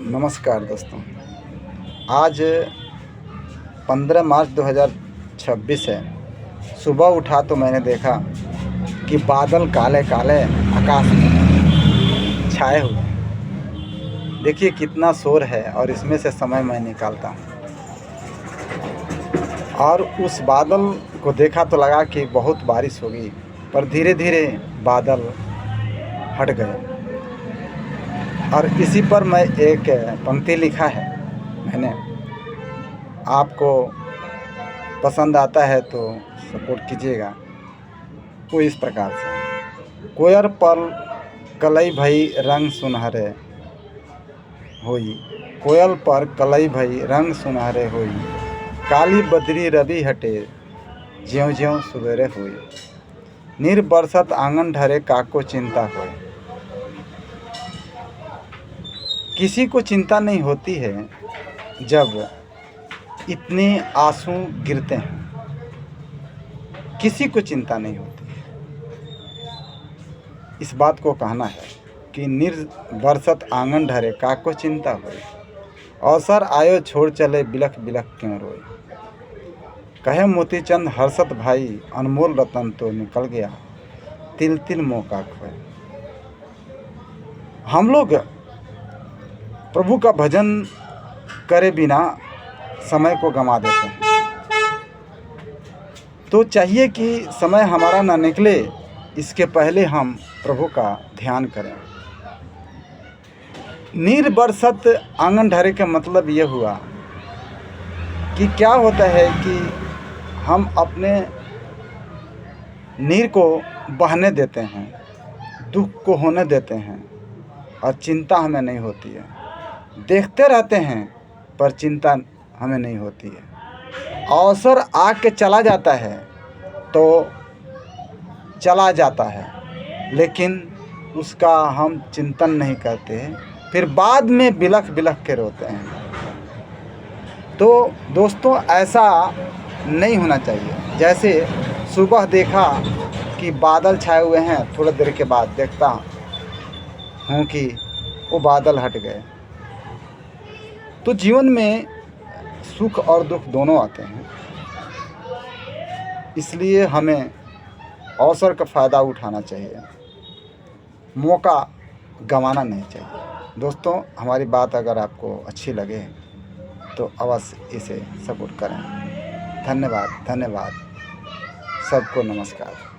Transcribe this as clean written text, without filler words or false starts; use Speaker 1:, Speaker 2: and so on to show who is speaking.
Speaker 1: नमस्कार दोस्तों। आज 15 मार्च 2026 है। सुबह उठा तो मैंने देखा कि बादल काले काले आकाश में छाए हुए। देखिए कितना शोर है और इसमें से समय मैं निकालता हूँ। और उस बादल को देखा तो लगा कि बहुत बारिश होगी, पर धीरे धीरे बादल हट गए। और इसी पर मैं एक पंक्ति लिखा है मैंने। आपको पसंद आता है तो सपोर्ट कीजिएगा। वो इस प्रकार से, कोयर पर कलई भई रंग सुनहरे होई, कोयल पर कलई भई रंग सुनहरे होई, काली बदरी रवि हटे ज्यों ज्यों सुबेरे होई, नीर बरसत आंगन ढरे काको चिंता होई। किसी को चिंता नहीं होती है जब इतने आंसू गिरते हैं, किसी को चिंता नहीं होती है। इस बात को कहना है कि बरसत आंगन ढरे काको चिंता होई, अवसर आयो छोड़ चले बिलख बिलख क्यों रोई। कहे मोतीचंद हर्षत भाई अनमोल रतन तो निकल गया, तिल तिल मौका खोए। हम लोग प्रभु का भजन करे बिना समय को गंवा देते हैं। तो चाहिए कि समय हमारा ना निकले, इसके पहले हम प्रभु का ध्यान करें। नीर बरसत आंगन ढरे का मतलब यह हुआ कि क्या होता है कि हम अपने नीर को बहने देते हैं, दुख को होने देते हैं और चिंता हमें नहीं होती है। देखते रहते हैं पर चिंता हमें नहीं होती है। अवसर आके चला जाता है तो चला जाता है, लेकिन उसका हम चिंतन नहीं करते, फिर बाद में बिलख बिलख के रोते हैं। तो दोस्तों ऐसा नहीं होना चाहिए। जैसे सुबह देखा कि बादल छाए हुए हैं, थोड़ी देर के बाद देखता हूँ कि वो बादल हट गए। तो जीवन में सुख और दुख दोनों आते हैं, इसलिए हमें अवसर का फ़ायदा उठाना चाहिए, मौका गंवाना नहीं चाहिए। दोस्तों, हमारी बात अगर आपको अच्छी लगे तो अवश्य इसे सपोर्ट करें। धन्यवाद, सबको नमस्कार।